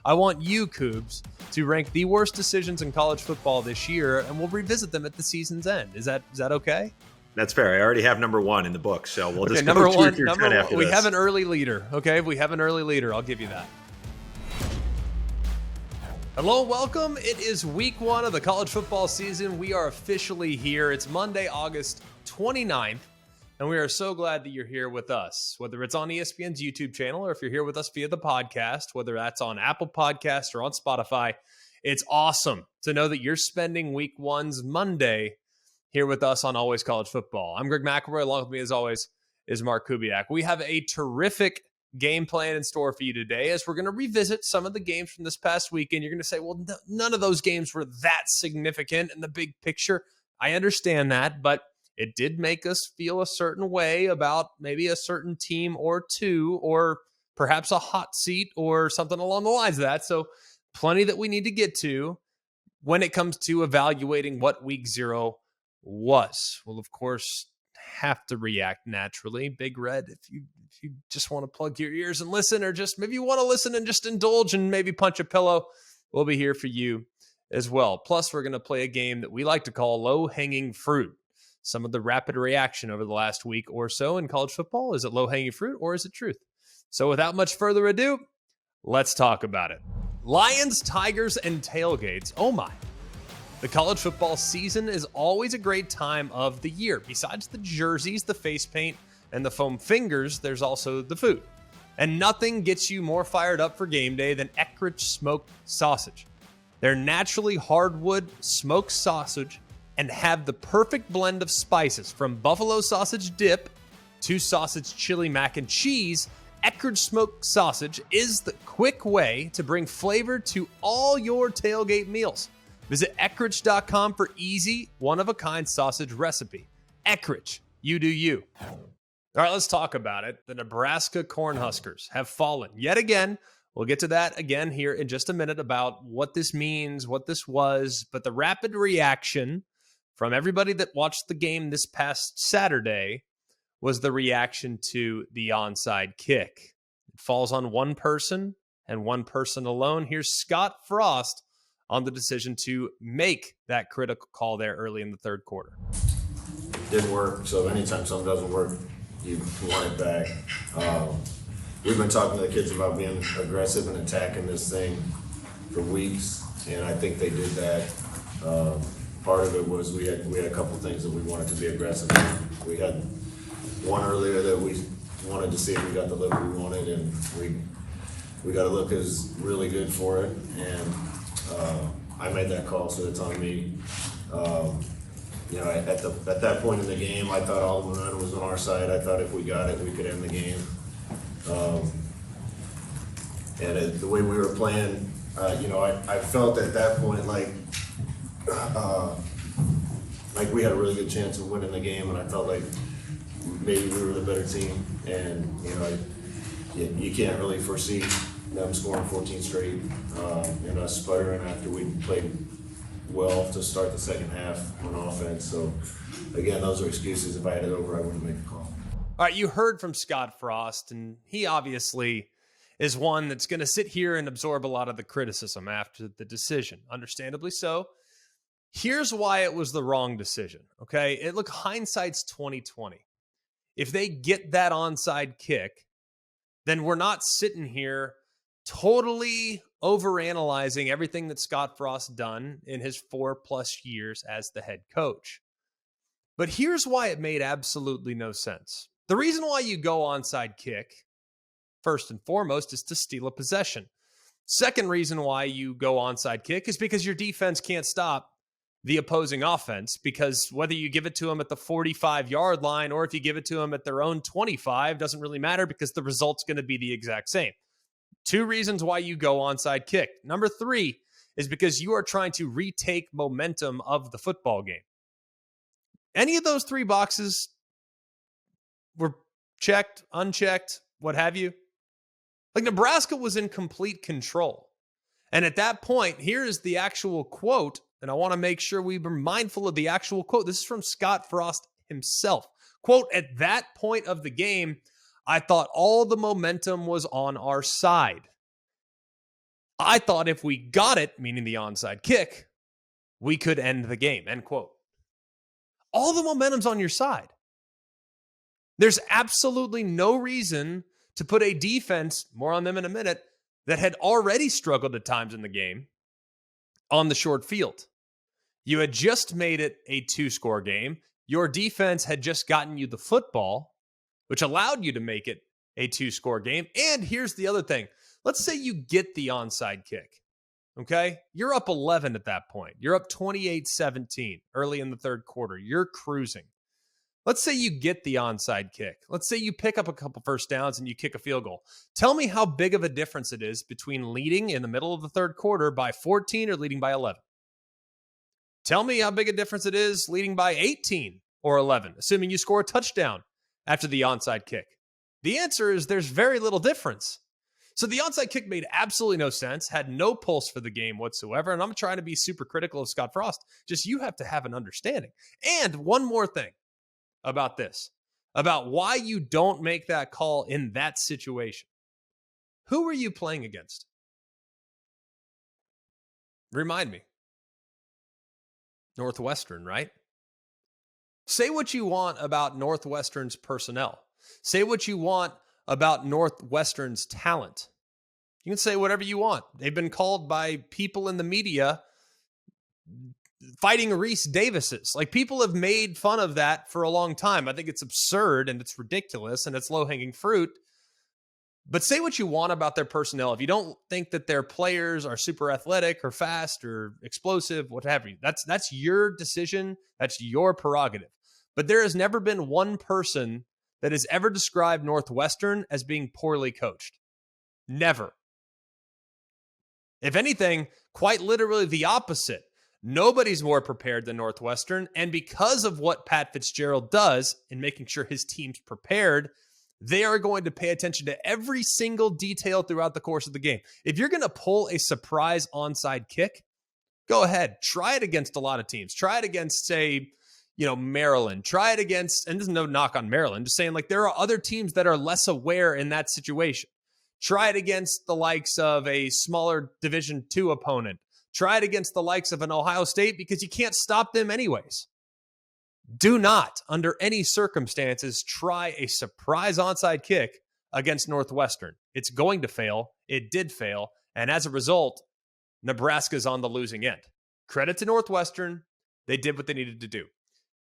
I want you, Coobs, to rank the worst decisions in college football this year, and we'll revisit them at the season's end. Is that okay? That's fair. I already have number one in the book, so we'll just number go one. through your 10 after we this. have an early leader. Okay, we have an early leader. I'll give you that. Hello, welcome. It is week one of the college football season. We are officially here. It's Monday, August 29th, and we are so glad that you're here with us, whether it's on ESPN's YouTube channel or if you're here with us via the podcast, whether that's on Apple Podcasts or on Spotify. It's awesome to know that you're spending week one's Monday here with us on Always College Football. I'm Greg McElroy. Along with me, as always, is Mark Kubiak. We have a terrific game plan in store for you today as we're going to revisit some of the games from this past weekend. You're going to say, well, none of those games were that significant in the big picture. I understand that, but it did make us feel a certain way about maybe a certain team or two, or perhaps a hot seat or something along the lines of that. So plenty that we need to get to when it comes to evaluating what week zero was. We'll, of course, have to react naturally. Big Red, if you just want to plug your ears and listen, or just maybe you want to listen and just indulge and maybe punch a pillow, we'll be here for you as well. Plus, we're going to play a game that we like to call low-hanging fruit. Some of the rapid reaction over the last week or so in college football. Is it low-hanging fruit or is it truth? So without much further ado, let's talk about it. Lions, Tigers, and tailgates. Oh my. The college football season is always a great time of the year. Besides the jerseys, the face paint, and the foam fingers, there's also the food. And nothing gets you more fired up for game day than Eckrich smoked sausage. They're naturally hardwood smoked sausage and have the perfect blend of spices, from buffalo sausage dip to sausage chili mac and cheese. Eckrich smoked sausage is the quick way to bring flavor to all your tailgate meals. Visit Eckrich.com for easy, one-of-a-kind sausage recipe. Eckrich, you do you. All right, let's talk about it. The Nebraska Cornhuskers have fallen yet again. We'll get to that again here in just a minute about what this means, what this was. But the rapid reaction from everybody that watched the game this past Saturday was the reaction to the onside kick. It falls on one person and one person alone. Here's Scott Frost on the decision to make that critical call there early in the third quarter. It didn't work, so anytime something doesn't work, you want it back. We've been talking to the kids about being aggressive and attacking this thing for weeks, and I think they did that. Part of it was we had a couple things that we wanted to be aggressive in. We had one earlier that we wanted to see if we got the look we wanted, and we got a look that was really good for it, and I made that call, so it's on me. At that point in the game, I thought all the momentum was on our side. I thought if we got it, we could end the game. The way we were playing, I felt at that point like we had a really good chance of winning the game, and I felt like maybe we were the better team. And you can't really foresee them scoring 14 straight and us sputtering after we played well to start the second half on offense. So again, those are excuses. If I had it over, I wouldn't make the call. All right, you heard from Scott Frost, and he obviously is one that's going to sit here and absorb a lot of the criticism after the decision. Understandably so. Here's why it was the wrong decision, okay? Look, hindsight's 20/20. If they get that onside kick, then we're not sitting here totally overanalyzing everything that Scott Frost done in his 4+ years as the head coach. But here's why it made absolutely no sense. The reason why you go onside kick, first and foremost, is to steal a possession. Second reason why you go onside kick is because your defense can't stop the opposing offense, because whether you give it to them at the 45-yard line or if you give it to them at their own 25 doesn't really matter, because the result's going to be the exact same. Two reasons why you go onside kick. Number three is because you are trying to retake momentum of the football game. Any of those three boxes were checked, unchecked, what have you. Like, Nebraska was in complete control. And at that point, here is the actual quote, and I want to make sure we were mindful of the actual quote. This is from Scott Frost himself. Quote, "At that point of the game, I thought all the momentum was on our side." I thought if we got it, meaning the onside kick, we could end the game, end quote. All the momentum's on your side. There's absolutely no reason to put a defense, more on them in a minute, that had already struggled at times in the game on the short field. You had just made it a 2-score game. Your defense had just gotten you the football, which allowed you to make it a 2-score game. And here's the other thing. Let's say you get the onside kick. Okay? You're up 11 at that point. You're up 28-17 early in the third quarter. You're cruising. Let's say you get the onside kick. Let's say you pick up a couple first downs and you kick a field goal. Tell me how big of a difference it is between leading in the middle of the third quarter by 14 or leading by 11. Tell me how big a difference it is leading by 18 or 11, assuming you score a touchdown after the onside kick. The answer is there's very little difference. So the onside kick made absolutely no sense, had no pulse for the game whatsoever, and I'm trying to be super critical of Scott Frost. Just you have to have an understanding. And one more thing about this, about why you don't make that call in that situation. Who were you playing against? Remind me. Northwestern, right? Say what you want about Northwestern's personnel. Say what you want about Northwestern's talent. You can say whatever you want. They've been called by people in the media fighting Reese Davises. Like, people have made fun of that for a long time. I think it's absurd and it's ridiculous and it's low-hanging fruit. But say what you want about their personnel. If you don't think that their players are super athletic or fast or explosive, what have you, that's your decision. That's your prerogative. But there has never been one person that has ever described Northwestern as being poorly coached. Never. If anything, quite literally the opposite. Nobody's more prepared than Northwestern. And because of what Pat Fitzgerald does in making sure his team's prepared, they are going to pay attention to every single detail throughout the course of the game. If you're going to pull a surprise onside kick, go ahead. Try it against a lot of teams. Try it against, say, Maryland. Try it against, and there's no knock on Maryland, just saying, like, there are other teams that are less aware in that situation. Try it against the likes of a smaller Division II opponent. Try it against the likes of an Ohio State, because you can't stop them anyways. Do not, under any circumstances, try a surprise onside kick against Northwestern. It's going to fail. It did fail. And as a result, Nebraska's on the losing end. Credit to Northwestern. They did what they needed to do.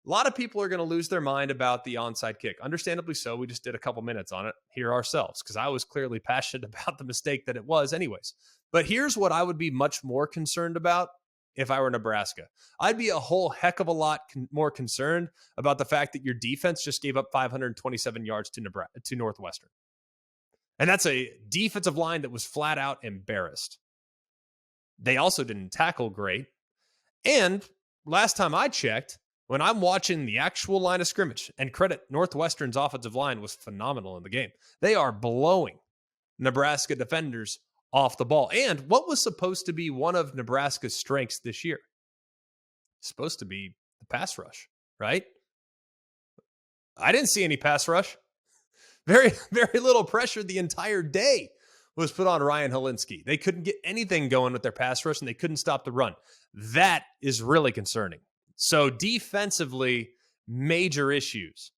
A lot of people are going to lose their mind about the onside kick. Understandably so. We just did a couple minutes on it here ourselves because I was clearly passionate about the mistake that it was anyways. But here's what I would be much more concerned about if I were Nebraska. I'd be a whole heck of a lot more concerned about the fact that your defense just gave up 527 yards to Northwestern. And that's a defensive line that was flat out embarrassed. They also didn't tackle great. And last time I checked, when I'm watching the actual line of scrimmage, and credit, Northwestern's offensive line was phenomenal in the game. They are blowing Nebraska defenders off the ball. And what was supposed to be one of Nebraska's strengths this year? Supposed to be the pass rush, right? I didn't see any pass rush. Very, very little pressure the entire day was put on Ryan Helinski. They couldn't get anything going with their pass rush, and they couldn't stop the run. That is really concerning. So defensively, major issues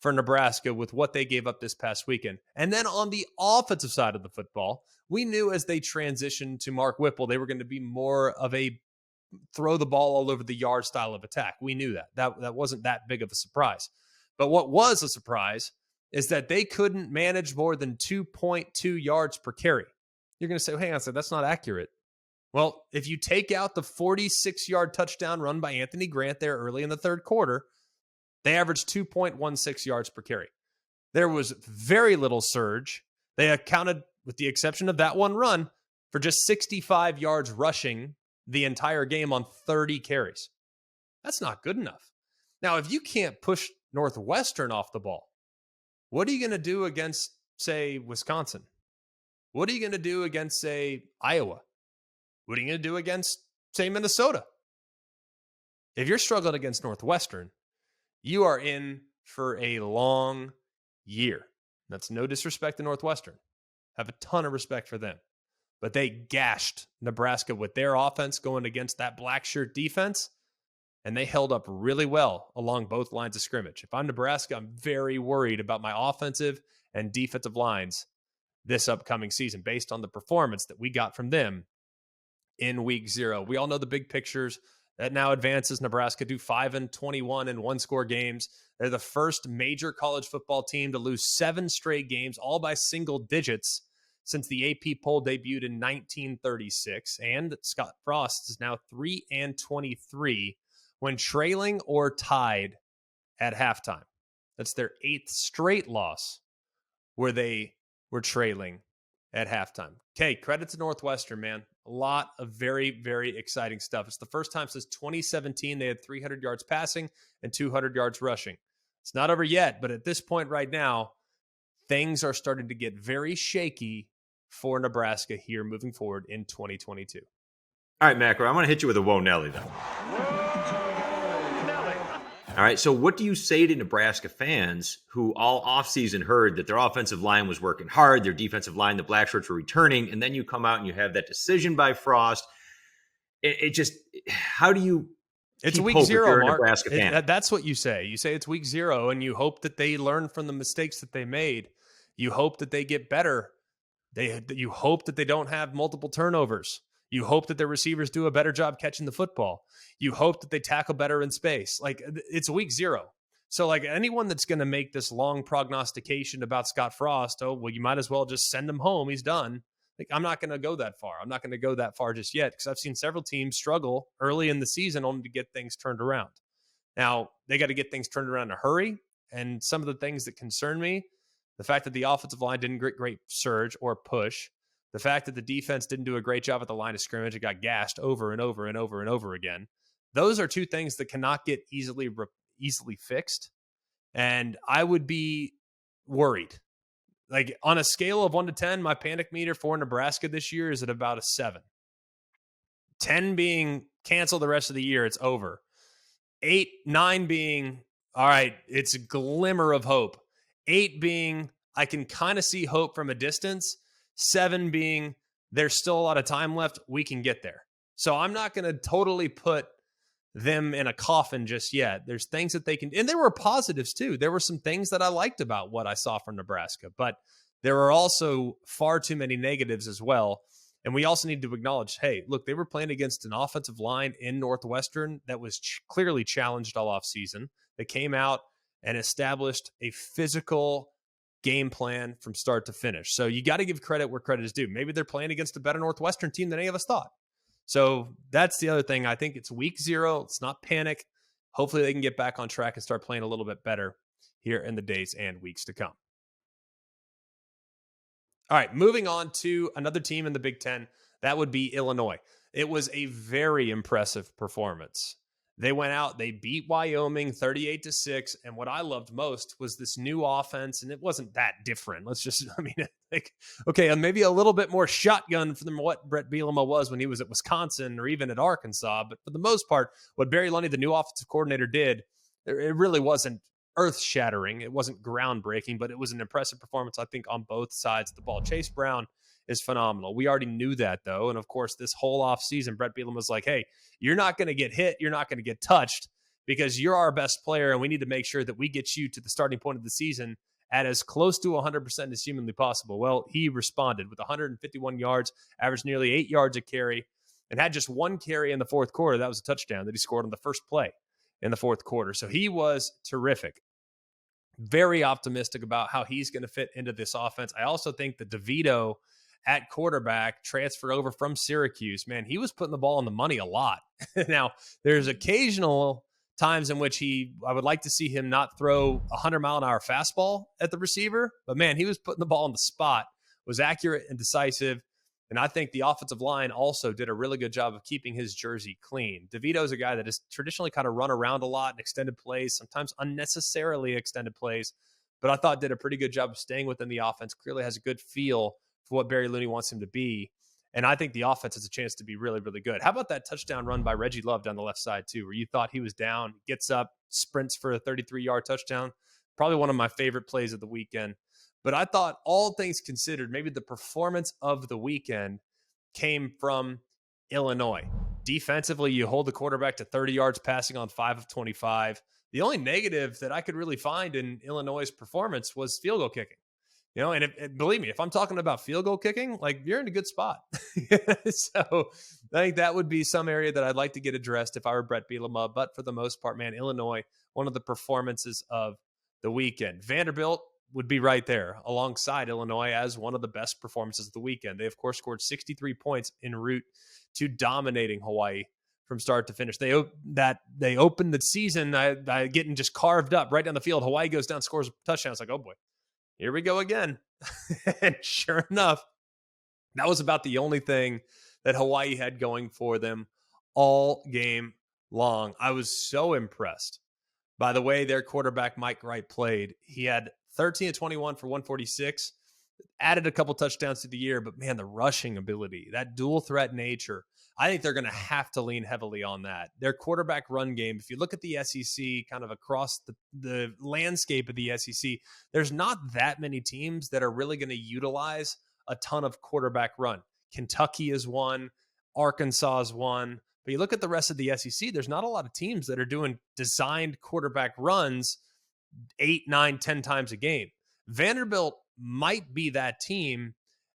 for Nebraska with what they gave up this past weekend. And then on the offensive side of the football, we knew as they transitioned to Mark Whipple, they were going to be more of a throw the ball all over the yard style of attack. We knew that. That wasn't that big of a surprise. But what was a surprise is that they couldn't manage more than 2.2 yards per carry. You're going to say, hang on a second, that's not accurate. Well, if you take out the 46-yard touchdown run by Anthony Grant there early in the third quarter, they averaged 2.16 yards per carry. There was very little surge. They accounted, with the exception of that one run, for just 65 yards rushing the entire game on 30 carries. That's not good enough. Now, if you can't push Northwestern off the ball, what are you going to do against, say, Wisconsin? What are you going to do against, say, Iowa? What are you going to do against, say, Minnesota? If you're struggling against Northwestern, you are in for a long year. That's no disrespect to Northwestern. Have a ton of respect for them. but they gashed Nebraska with their offense going against that black shirt defense, and they held up really well along both lines of scrimmage. If I'm Nebraska, I'm very worried about my offensive and defensive lines this upcoming season based on the performance that we got from them in week 0. We all know the big pictures. That now advances Nebraska to 5-21 in one-score games. They're the first major college football team to lose 7 straight games, all by single digits, since the AP poll debuted in 1936. And Scott Frost is now 3-23 when trailing or tied at halftime. That's their 8th straight loss where they were trailing at halftime. Okay, credit to Northwestern, man. A lot of very, very exciting stuff. It's the first time since 2017 they had 300 yards passing and 200 yards rushing. It's not over yet, but at this point right now, things are starting to get very shaky for Nebraska here moving forward in 2022. All right, Macro, I'm going to hit you with a whoa Nelly, though. All right, so what do you say to Nebraska fans who all offseason heard that their offensive line was working hard, their defensive line, the black shirts were returning, and then you come out and you have that decision by Frost? It just, how do you It's keep week hope 0, if you're a Mark. Nebraska fan? That's what you say. You say it's week 0, and you hope that they learn from the mistakes that they made. You hope that they get better. You hope that they don't have multiple turnovers. You hope that their receivers do a better job catching the football. You hope that they tackle better in space. Like, it's week 0. So, like, anyone that's going to make this long prognostication about Scott Frost, oh, well, you might as well just send him home. He's done. Like, I'm not going to go that far. I'm not going to go that far just yet because I've seen several teams struggle early in the season only to get things turned around. Now, they got to get things turned around in a hurry. And some of the things that concern me, the fact that the offensive line didn't get great surge or push, the fact that the defense didn't do a great job at the line of scrimmage, it got gashed over and over and over and over again. Those are 2 things that cannot get easily fixed. And I would be worried. Like, on a scale of 1 to 10, my panic meter for Nebraska this year is at about a 7. 10 being cancel the rest of the year, it's over. 8, 9 being, all right, it's a glimmer of hope. 8 being, I can kind of see hope from a distance. 7 being, there's still a lot of time left. We can get there. So I'm not going to totally put them in a coffin just yet. There's things that they can, and there were positives too. There were some things that I liked about what I saw from Nebraska, but there are also far too many negatives as well. And we also need to acknowledge, hey, look, they were playing against an offensive line in Northwestern that was clearly challenged all offseason. They came out and established a physical game plan from start to finish. So you got to give credit where credit is due. Maybe they're playing against a better Northwestern team than any of us thought. So that's the other thing. I think it's week 0. It's not panic. Hopefully they can get back on track and start playing a little bit better here in the days and weeks to come. All right, moving on to another team in the Big Ten. That would be Illinois. It was a very impressive performance. They went out, they beat Wyoming 38-6, and what I loved most was this new offense, and it wasn't that different. Maybe a little bit more shotgun from what Brett Bielema was when he was at Wisconsin or even at Arkansas, but for the most part, what Barry Lundy, the new offensive coordinator, did, it really wasn't earth-shattering. It wasn't groundbreaking, but it was an impressive performance, I think, on both sides of the ball. Chase Brown is phenomenal. We already knew that, though. And, of course, this whole offseason, Brett Bielema was like, hey, you're not going to get hit. You're not going to get touched because you're our best player, and we need to make sure that we get you to the starting point of the season at as close to 100% as humanly possible. Well, he responded with 151 yards, averaged nearly 8 yards a carry, and had just 1 carry in the fourth quarter. That was a touchdown that he scored on the first play in the fourth quarter. So he was terrific. Very optimistic about how he's going to fit into this offense. I also think that DeVito at quarterback, transfer over from Syracuse, man, he was putting the ball on the money a lot. Now, there's occasional times in which I would like to see him not throw a 100-mile-an-hour fastball at the receiver, but man, he was putting the ball on the spot, was accurate and decisive. And I think the offensive line also did a really good job of keeping his jersey clean. DeVito's a guy that has traditionally kind of run around a lot in extended plays, sometimes unnecessarily extended plays, but I thought did a pretty good job of staying within the offense, clearly has a good feel for what Barry Looney wants him to be. And I think the offense has a chance to be really, really good. How about that touchdown run by Reggie Love down the left side too, where you thought he was down, gets up, sprints for a 33-yard touchdown? Probably one of my favorite plays of the weekend. But I thought, all things considered, maybe the performance of the weekend came from Illinois. Defensively, you hold the quarterback to 30 yards passing on 5 of 25. The only negative that I could really find in Illinois' performance was field goal kicking. And believe me, if I'm talking about field goal kicking, like, you're in a good spot. So I think that would be some area that I'd like to get addressed if I were Brett Bielema. But for the most part, man, Illinois, one of the performances of the weekend. Vanderbilt would be right there alongside Illinois as one of the best performances of the weekend. They, of course, scored 63 points en route to dominating Hawaii from start to finish. They opened the season by getting just carved up right down the field. Hawaii goes down, scores a touchdown. It's like, oh boy, here we go again. And sure enough, that was about the only thing that Hawaii had going for them all game long. I was so impressed by the way their quarterback, Mike Wright, played. He had 13 of 21 for 146, added a couple touchdowns to the year, but man, the rushing ability, that dual threat nature, I think they're going to have to lean heavily on that. Their quarterback run game, if you look at the SEC kind of across the landscape of the SEC, there's not that many teams that are really going to utilize a ton of quarterback run. Kentucky is one, Arkansas is one, but you look at the rest of the SEC, there's not a lot of teams that are doing designed quarterback runs 8, 9, 10 times a game. Vanderbilt might be that team,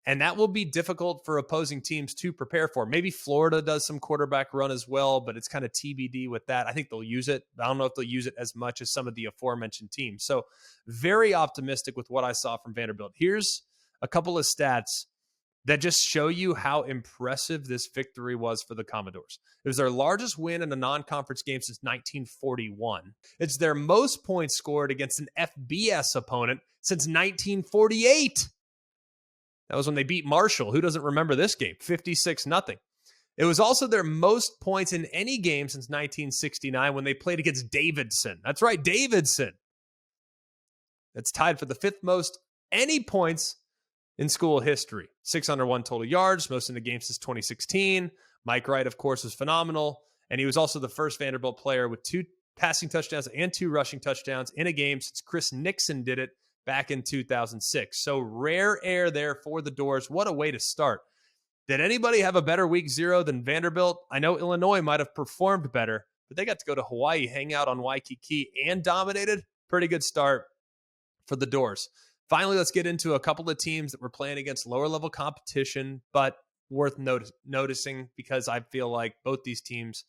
and that will be difficult for opposing teams to prepare for. Maybe Florida does some quarterback run as well, but it's kind of TBD with that. I think they'll use it. I don't know if they'll use it as much as some of the aforementioned teams. So very optimistic with what I saw from Vanderbilt. Here's a couple of stats that just show you how impressive this victory was for the Commodores. It was their largest win in a non-conference game since 1941. It's their most points scored against an FBS opponent since 1948. That was when they beat Marshall. Who doesn't remember this game? 56-0. It was also their most points in any game since 1969 when they played against Davidson. That's right, Davidson. That's tied for the 5th most any points in school history. 601 total yards, most in the game since 2016. Mike Wright, of course, was phenomenal. And he was also the first Vanderbilt player with 2 passing touchdowns and 2 rushing touchdowns in a game since Chris Nixon did it back in 2006. So rare air there for the Doors. What a way to start. Did anybody have a better week 0 than Vanderbilt? I know Illinois might have performed better, but they got to go to Hawaii, hang out on Waikiki, and dominated. Pretty good start for the Doors. Finally, let's get into a couple of teams that were playing against lower-level competition, but worth noticing because I feel like both these teams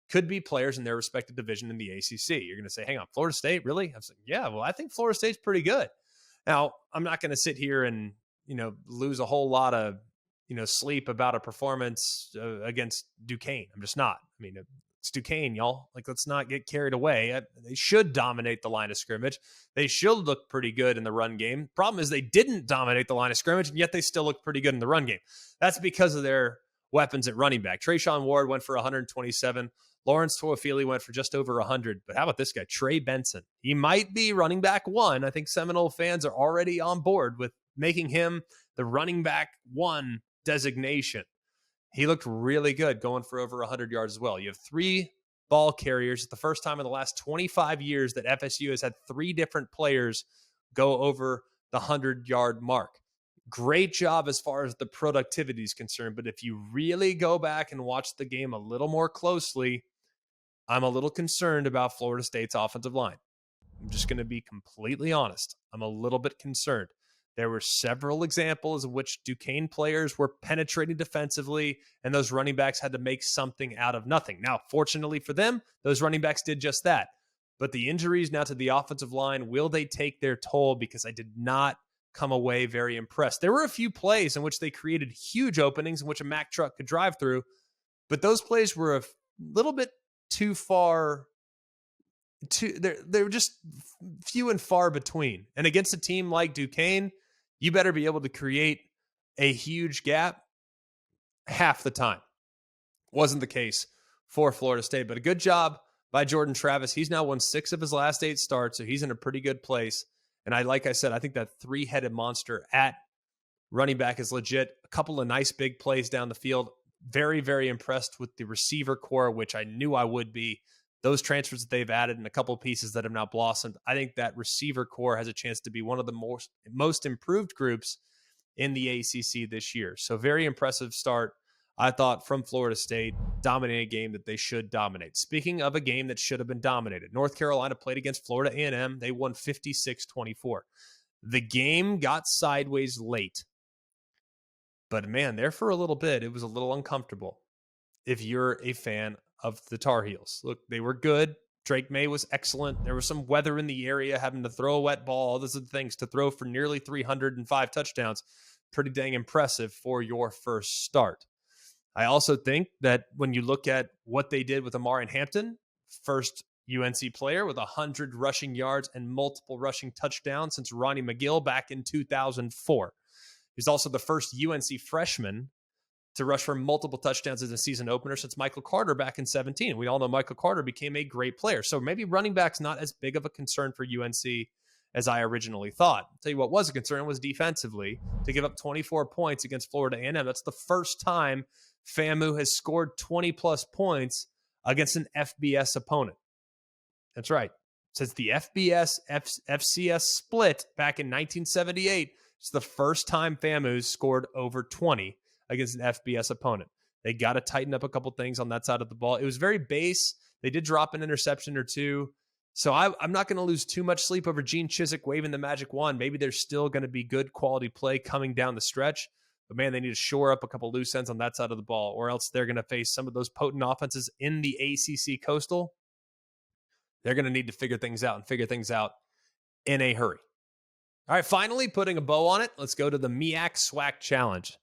could be players in their respective division in the ACC. You're going to say, hang on, Florida State, really? I'm saying, yeah, well, I think Florida State's pretty good. Now, I'm not going to sit here and, lose a whole lot of, sleep about a performance against Duquesne. I'm just not. I mean, it's Duquesne, y'all. Like, let's not get carried away. They should dominate the line of scrimmage. They should look pretty good in the run game. Problem is they didn't dominate the line of scrimmage, and yet they still look pretty good in the run game. That's because of their weapons at running back. Trayshawn Ward went for 127. Lawrence Toafili went for just over 100. But how about this guy, Trey Benson? He might be running back 1. I think Seminole fans are already on board with making him the running back 1 designation. He looked really good going for over 100 yards as well. You have 3 ball carriers. It's the first time in the last 25 years that FSU has had 3 different players go over the 100-yard mark. Great job as far as the productivity is concerned. But if you really go back and watch the game a little more closely, I'm a little concerned about Florida State's offensive line. I'm just going to be completely honest. I'm a little bit concerned. There were several examples in which Duquesne players were penetrating defensively, and those running backs had to make something out of nothing. Now, fortunately for them, those running backs did just that. But the injuries now to the offensive line, will they take their toll? Because I did not come away very impressed. There were a few plays in which they created huge openings in which a Mack truck could drive through, but those plays were a little bit too far. They were just few and far between. And against a team like Duquesne, you better be able to create a huge gap half the time. Wasn't the case for Florida State, but a good job by Jordan Travis. He's now won 6 of his last 8 starts, so he's in a pretty good place. And like I said, I think that 3-headed monster at running back is legit. A couple of nice big plays down the field. Very, very impressed with the receiver core, which I knew I would be. Those transfers that they've added and a couple of pieces that have now blossomed. I think that receiver core has a chance to be one of the most improved groups in the ACC this year. So very impressive start I thought from Florida State, dominated a game that they should dominate. Speaking of a game that should have been dominated, North Carolina played against Florida A&M. They won 56-24. The game got sideways late. But man, there for a little bit, it was a little uncomfortable if you're a fan of the Tar Heels. Look, they were good. Drake May was excellent. There was some weather in the area, having to throw a wet ball. Those are the things to throw for nearly 305 touchdowns. Pretty dang impressive for your first start. I also think that when you look at what they did with Amari Hampton, first UNC player with 100 rushing yards and multiple rushing touchdowns since Ronnie McGill back in 2004. He's also the first UNC freshman to rush for multiple touchdowns as a season opener since Michael Carter back in 2017. We all know Michael Carter became a great player. So maybe running back's not as big of a concern for UNC as I originally thought. I'll tell you what was a concern was defensively to give up 24 points against Florida A&M. That's the first time FAMU has scored 20-plus points against an FBS opponent. That's right. Since the FCS split back in 1978, it's the first time FAMU's scored over 20 against an FBS opponent. They got to tighten up a couple things on that side of the ball. It was very base. They did drop an interception or two. So I'm not going to lose too much sleep over Gene Chizik waving the magic wand. Maybe there's still going to be good quality play coming down the stretch. But, man, they need to shore up a couple loose ends on that side of the ball, or else they're going to face some of those potent offenses in the ACC Coastal. They're going to need to figure things out in a hurry. All right, finally, putting a bow on it, let's go to the MEAC SWAC Challenge,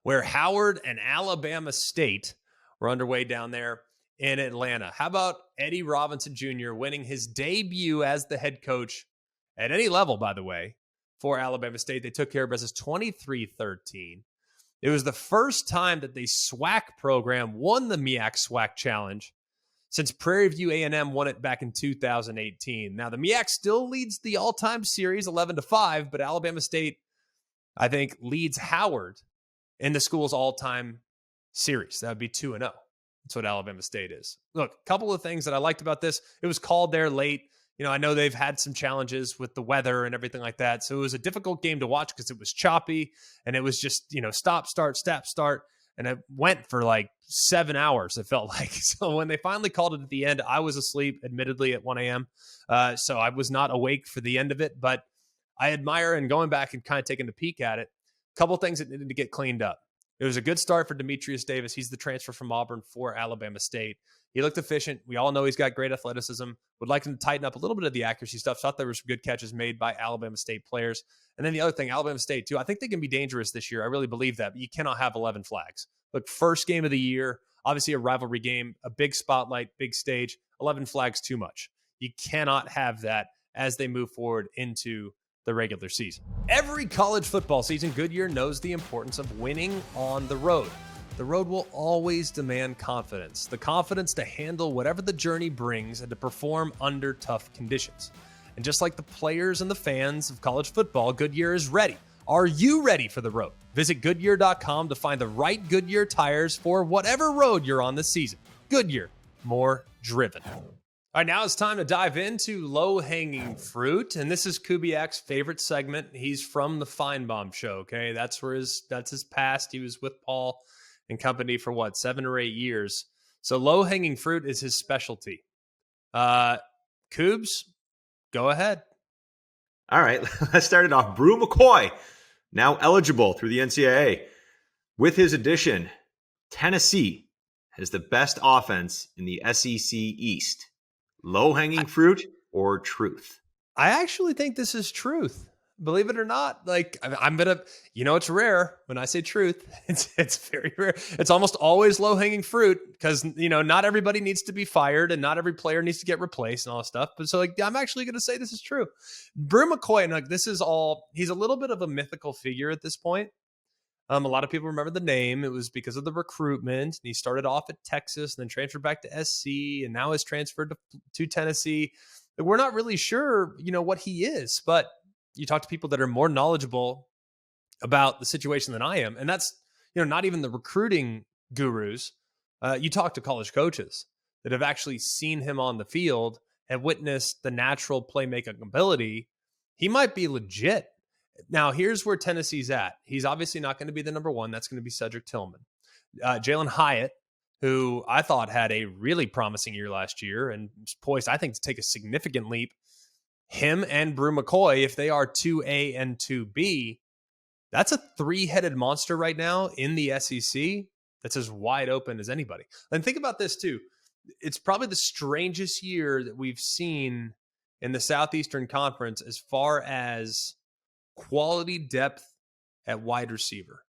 where Howard and Alabama State were underway down there in Atlanta. How about Eddie Robinson Jr. winning his debut as the head coach at any level, by the way, for Alabama State? They took care of business 23-13. It was the first time that the SWAC program won the MEAC SWAC Challenge since Prairie View A&M won it back in 2018. Now, the MEAC still leads the all-time series 11-5, but Alabama State, I think, leads Howard in the school's all-time series. That would be 2-0. That's what Alabama State is. Look, a couple of things that I liked about this. It was called there late. You know, I know they've had some challenges with the weather and everything like that. So it was a difficult game to watch because it was choppy and it was just, stop, start. And it went for like 7 hours, it felt like. So when they finally called it at the end, I was asleep, admittedly, at 1 a.m. So I was not awake for the end of it. But I admire, and going back and kind of taking a peek at it, a couple things that needed to get cleaned up. It was a good start for Demetrius Davis. He's the transfer from Auburn for Alabama State. He looked efficient. We all know he's got great athleticism. Would like him to tighten up a little bit of the accuracy stuff. Thought there were some good catches made by Alabama State players. And then the other thing, Alabama State, too. I think they can be dangerous this year. I really believe that. But you cannot have 11 flags. Look, first game of the year, obviously a rivalry game, a big spotlight, big stage. 11 flags, too much. You cannot have that as they move forward into the regular season. Every college football season, Goodyear knows the importance of winning on the road. The road will always demand confidence, the confidence to handle whatever the journey brings and to perform under tough conditions. And just like the players and the fans of college football, Goodyear is ready. Are you ready for the road? Visit Goodyear.com to find the right Goodyear tires for whatever road you're on this season. Goodyear, more driven. All right, now it's time to dive into low-hanging fruit, and this is Kubiak's favorite segment. He's from the Feinbaum Show, okay? That's his past. He was with Paul and company for 7 or 8 years. So low-hanging fruit is his specialty. Kubes, go ahead. All right, let's start it off. Bru McCoy, now eligible through the NCAA. With his addition, Tennessee has the best offense in the SEC East. Low-hanging fruit or truth? I actually think this is truth. Believe it or not, I'm going to, it's rare when I say truth. It's very rare. It's almost always low-hanging fruit because, not everybody needs to be fired and not every player needs to get replaced and all that stuff. But so I'm actually going to say this is true. Bru McCoy, and he's a little bit of a mythical figure at this point. A lot of people remember the name. It was because of the recruitment. And he started off at Texas and then transferred back to SC and now is transferred to Tennessee. We're not really sure, what he is, but you talk to people that are more knowledgeable about the situation than I am. And that's, not even the recruiting gurus. You talk to college coaches that have actually seen him on the field, have witnessed the natural playmaking ability. He might be legit. Now, here's where Tennessee's at. He's obviously not going to be the number one. That's going to be Cedric Tillman. Jalen Hyatt, who I thought had a really promising year last year and is poised, I think, to take a significant leap. Him and Bru McCoy, if they are 2A and 2B, that's a three-headed monster right now in the SEC that's as wide open as anybody. And think about this too. It's probably the strangest year that we've seen in the Southeastern Conference as far as quality depth at wide receiver.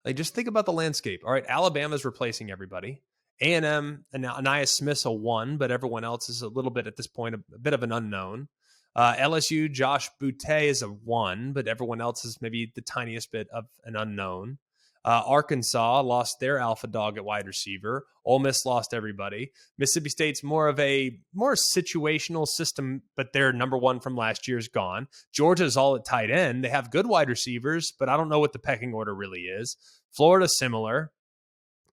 Like, just think about the landscape. All right, Alabama's replacing everybody. A&M, and now Anaya Smith's a 1, but everyone else is a little bit at this point a bit of an unknown. LSU, Josh Boutte is a 1, but everyone else is maybe the tiniest bit of an unknown. Arkansas lost their alpha dog at wide receiver. Ole Miss lost everybody. Mississippi State's more situational system, but their number 1 from last year is gone. Georgia's all at tight end. They have good wide receivers, but I don't know what the pecking order really is. Florida, similar.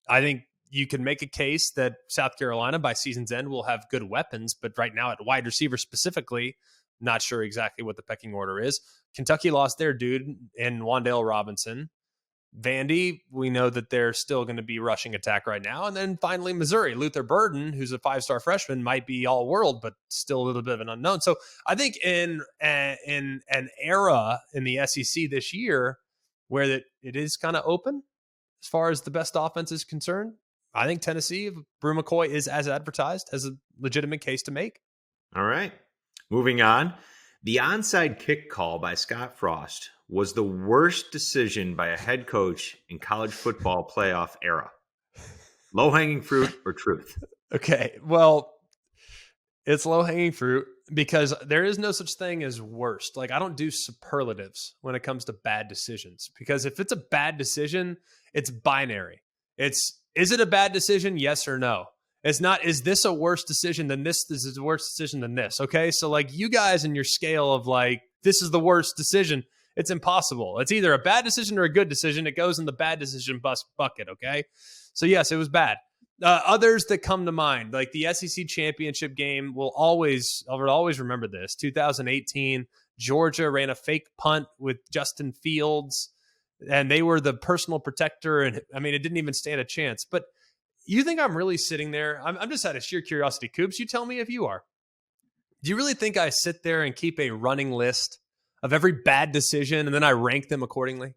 I think you can make a case that South Carolina by season's end will have good weapons, but right now at wide receiver specifically, not sure exactly what the pecking order is. Kentucky lost their dude in Wan'Dale Robinson. Vandy, we know that they're still going to be rushing attack right now. And then finally, Missouri, Luther Burden, who's a 5-star freshman, might be all world, but still a little bit of an unknown. So I think in an era in the SEC this year where it is kind of open as far as the best offense is concerned, I think Tennessee, Bru McCoy is as advertised, has a legitimate case to make. All right. Moving on. The onside kick call by Scott Frost was the worst decision by a head coach in college football playoff era. Low-hanging fruit or truth? Okay, well, it's low-hanging fruit because there is no such thing as worst. Like, I don't do superlatives when it comes to bad decisions, because if it's a bad decision, it's binary. Is it a bad decision? Yes or no. It's not, is this a worse decision than this? This is a worse decision than this. Okay. So like you guys in your scale of like, this is the worst decision. It's impossible. It's either a bad decision or a good decision. It goes in the bad decision bucket. Okay. So yes, it was bad. Others that come to mind, like the SEC championship game, I'll always remember this. 2018, Georgia ran a fake punt with Justin Fields and they were the personal protector. And I mean, it didn't even stand a chance, but you think I'm really sitting there? I'm just out of sheer curiosity. Coops, you tell me if you are. Do you really think I sit there and keep a running list of every bad decision and then I rank them accordingly?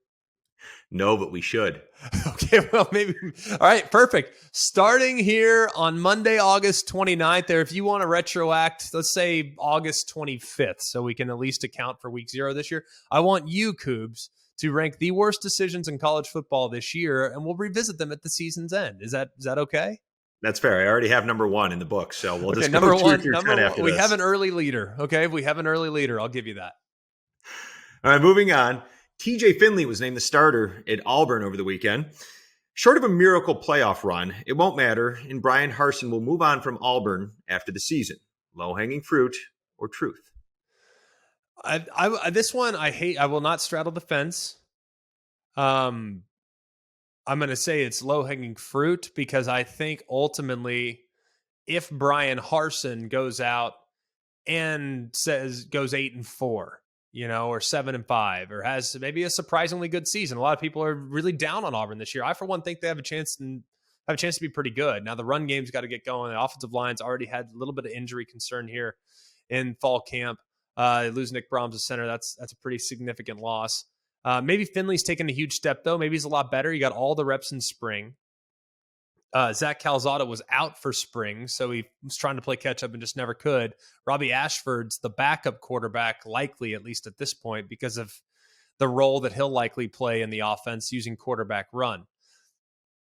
No, but we should. Okay, well, maybe. All right, perfect. Starting here on Monday, August 29th, or if you want to retroact, let's say August 25th, so we can at least account for week 0 this year. I want you, Coobs, to rank the worst decisions in college football this year, and we'll revisit them at the season's end. Is that okay? That's fair. I already have number 1 in the book, so we'll just number go one. through 10 after we this. have an early leader. Okay, if we have an early leader, I'll give you that. All right, moving on. TJ Finley was named the starter at Auburn over the weekend. Short of a miracle playoff run, it won't matter, and Brian Harsin will move on from Auburn after the season. Low-hanging fruit or truth? This one I hate. I will not straddle the fence. I'm going to say it's low-hanging fruit because I think ultimately if Brian Harsin goes out and goes 8-4, or 7-5, or has maybe a surprisingly good season. A lot of people are really down on Auburn this year. I, for one, think they have a chance to be pretty good. Now the run game's got to get going. The offensive line's already had a little bit of injury concern here in fall camp. Lose Nick Brahms as center. That's a pretty significant loss. Maybe Finley's taken a huge step, though. Maybe he's a lot better. He got all the reps in spring. Zach Calzada was out for spring, so he was trying to play catch-up and just never could. Robbie Ashford's the backup quarterback, likely, at least at this point, because of the role that he'll likely play in the offense using quarterback run.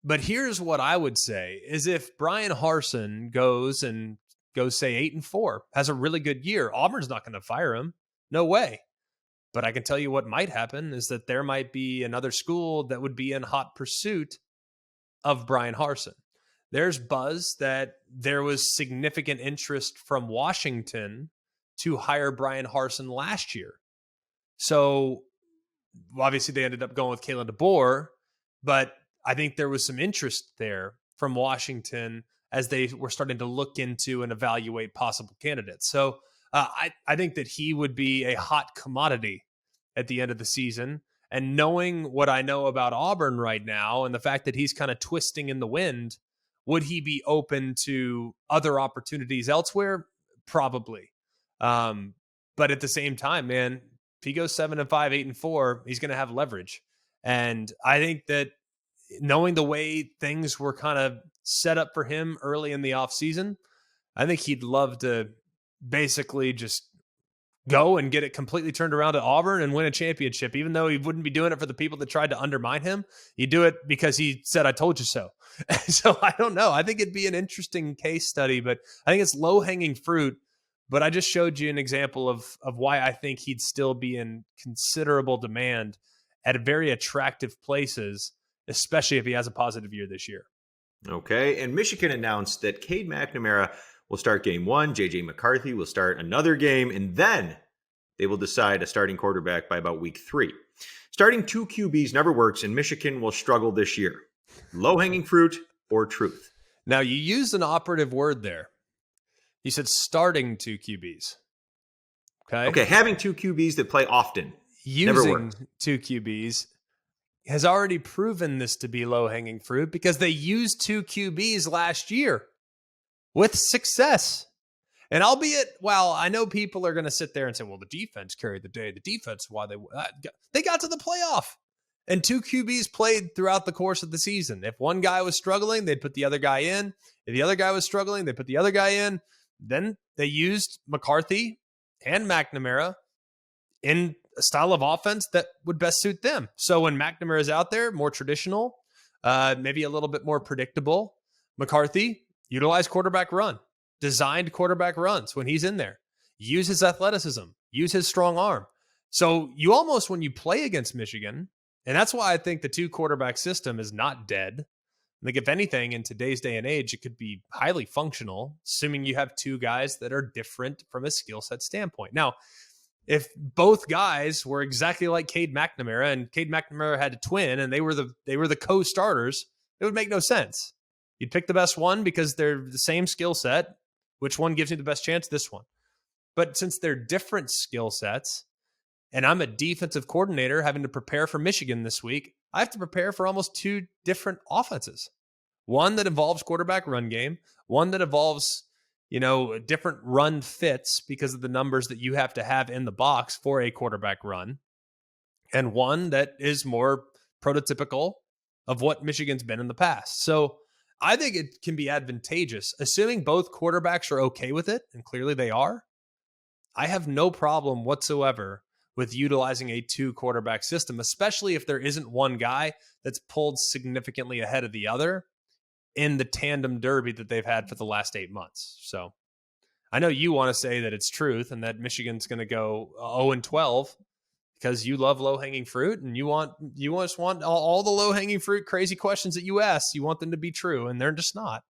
But here's what I would say, is if Brian Harsin goes, say, 8-4, has a really good year, Auburn's not going to fire him. No way. But I can tell you what might happen is that there might be another school that would be in hot pursuit of Brian Harsin. There's buzz that there was significant interest from Washington to hire Brian Harsin last year. So obviously they ended up going with Kalen DeBoer, but I think there was some interest there from Washington as they were starting to look into and evaluate possible candidates. So I think that he would be a hot commodity at the end of the season. And knowing what I know about Auburn right now and the fact that he's kind of twisting in the wind, would he be open to other opportunities elsewhere? Probably. But at the same time, man, if he goes 7-5, 8-4, he's going to have leverage. And I think that knowing the way things were kind of set up for him early in the offseason, I think he'd love to basically just go and get it completely turned around at Auburn and win a championship, even though he wouldn't be doing it for the people that tried to undermine him. He'd do it because he said, "I told you so." So I don't know. I think it'd be an interesting case study, but I think it's low-hanging fruit. But I just showed you an example of why I think he'd still be in considerable demand at very attractive places, especially if he has a positive year this year. Okay, and Michigan announced that Cade McNamara will start game 1, J.J. McCarthy will start another game, and then they will decide a starting quarterback by about week 3. Starting 2 QBs never works, and Michigan will struggle this year. Low-hanging fruit or truth? Now, you used an operative word there. You said starting 2 QBs. Okay, having 2 QBs that play often. Using 2 QBs has already proven this to be low-hanging fruit because they used 2 QBs last year with success. And albeit, well, I know people are going to sit there and say, well, the defense carried the day. The defense, why they got to the playoff. And 2 QBs played throughout the course of the season. If one guy was struggling, they'd put the other guy in. If the other guy was struggling, they put the other guy in. Then they used McCarthy and McNamara in a style of offense that would best suit them. So when McNamara is out there, more traditional, maybe a little bit more predictable. McCarthy, utilize quarterback run, designed quarterback runs when he's in there. Use his athleticism, use his strong arm. So you almost, when you play against Michigan, and that's why I think the 2 quarterback system is not dead. I think if anything, in today's day and age, it could be highly functional, assuming you have 2 guys that are different from a skill set standpoint. Now, if both guys were exactly like Cade McNamara and Cade McNamara had a twin and they were the co-starters, it would make no sense. You'd pick the best one because they're the same skill set. Which one gives you the best chance? This one. But since they're different skill sets, and I'm a defensive coordinator having to prepare for Michigan this week, I have to prepare for almost 2 different offenses. One that involves quarterback run game, one that involves, different run fits because of the numbers that you have to have in the box for a quarterback run, and one that is more prototypical of what Michigan's been in the past. So I think it can be advantageous, assuming both quarterbacks are okay with it, and clearly they are. I have no problem whatsoever with utilizing a 2 quarterback system, especially if there isn't one guy that's pulled significantly ahead of the other in the tandem derby that they've had for the last 8 months. So I know you want to say that it's truth and that Michigan's going to go 0-12 because you love low-hanging fruit and you just want all the low-hanging fruit crazy questions that you ask. You want them to be true, and they're just not.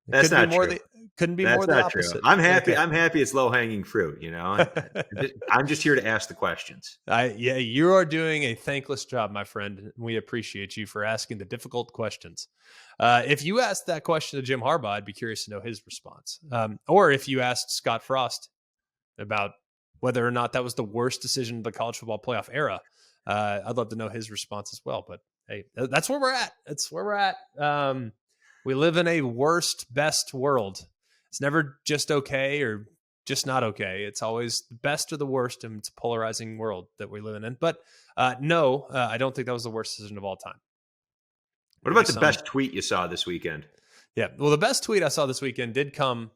That's not true. Couldn't be more the opposite. True. I'm happy. Okay. I'm happy it's low-hanging fruit. I'm just here to ask the questions. Yeah, you are doing a thankless job, my friend. We appreciate you for asking the difficult questions. If you asked that question to Jim Harbaugh, I'd be curious to know his response. Or if you asked Scott Frost about whether or not that was the worst decision of the college football playoff era, I'd love to know his response as well. But hey, that's where we're at. That's where we're at. We live in a worst, best world. It's never just okay or just not okay. It's always the best or the worst, and it's a polarizing world that we're living in. But no, I don't think that was the worst decision of all time. What about the best tweet you saw this weekend? Yeah, well, the best tweet I saw this weekend did come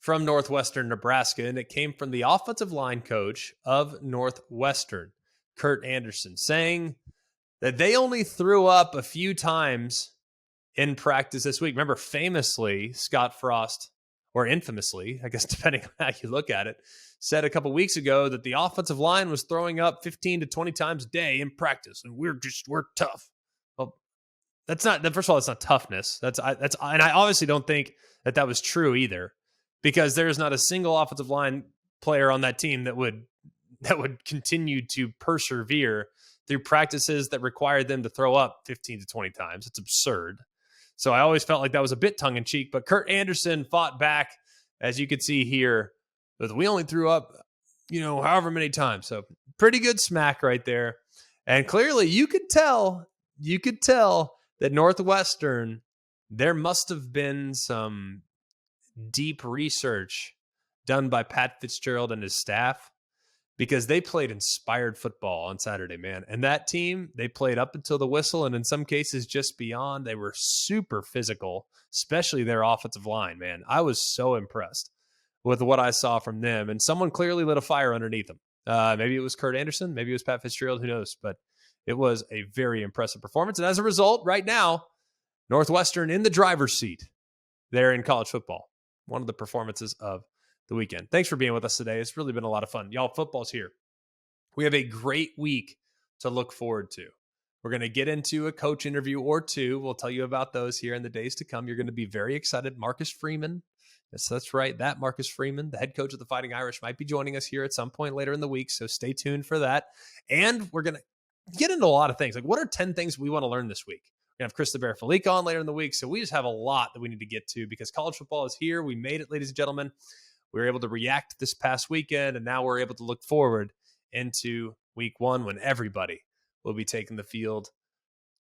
from Northwestern, Nebraska, and it came from the offensive line coach of Northwestern, Kurt Anderson, saying that they only threw up a few times in practice this week. Remember, famously, Scott Frost, or infamously, I guess, depending on how you look at it, said a couple weeks ago that the offensive line was throwing up 15 to 20 times a day in practice, and we're tough. Well, that's not, first of all, that's not toughness. And I obviously don't think that was true either, because there's not a single offensive line player on that team that would continue to persevere through practices that required them to throw up 15 to 20 times. It's absurd. So I always felt like that was a bit tongue-in-cheek, but Kurt Anderson fought back, as you can see here, with we only threw up, however many times. So pretty good smack right there. And clearly you could tell that Northwestern, there must have been some deep research done by Pat Fitzgerald and his staff, because they played inspired football on Saturday, man. And that team, they played up until the whistle, and in some cases just beyond. They were super physical, especially their offensive line, man. I was so impressed with what I saw from them, and someone clearly lit a fire underneath them. Maybe it was Kurt Anderson, maybe it was Pat Fitzgerald, who knows? But it was a very impressive performance. And as a result, right now, Northwestern in the driver's seat there in college football. One of the performances of the weekend. Thanks for being with us today. It's really been a lot of fun. Y'all, football's here. We have a great week to look forward to. We're going to get into a coach interview or two. We'll tell you about those here in the days to come. You're going to be very excited. Marcus Freeman. Yes, that's right. That Marcus Freeman, the head coach of the Fighting Irish, might be joining us here at some point later in the week. So stay tuned for that. And we're going to get into a lot of things. Like, what are 10 things we want to learn this week? We're going to have Chris the Bear Falik on later in the week. So we just have a lot that we need to get to, because college football is here. We made it, ladies and gentlemen. We were able to react this past weekend, and now we're able to look forward into week one, when everybody will be taking the field,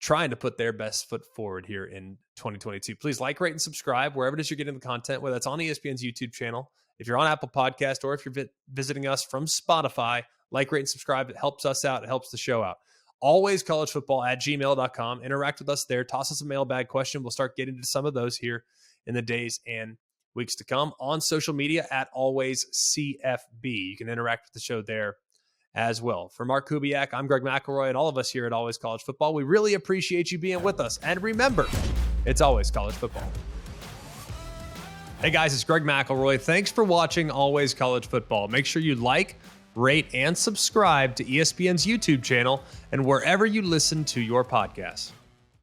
trying to put their best foot forward here in 2022. Please like, rate, and subscribe wherever it is you're getting the content, whether that's on ESPN's YouTube channel, if you're on Apple Podcast, or if you're visiting us from Spotify. Like, rate, and subscribe. It helps us out. It helps the show out. alwayscollegefootball@gmail.com. Interact with us there. Toss us a mailbag question. We'll start getting to some of those here in the days and weeks to come. On social media @alwayscfb. You can interact with the show there as well. For Mark Kubiak, I'm Greg McElroy, and all of us here at Always College Football, we really appreciate you being with us. And remember, it's always college football. Hey guys, it's Greg McElroy. Thanks for watching Always College Football. Make sure you like, rate, and subscribe to ESPN's YouTube channel and wherever you listen to your podcasts.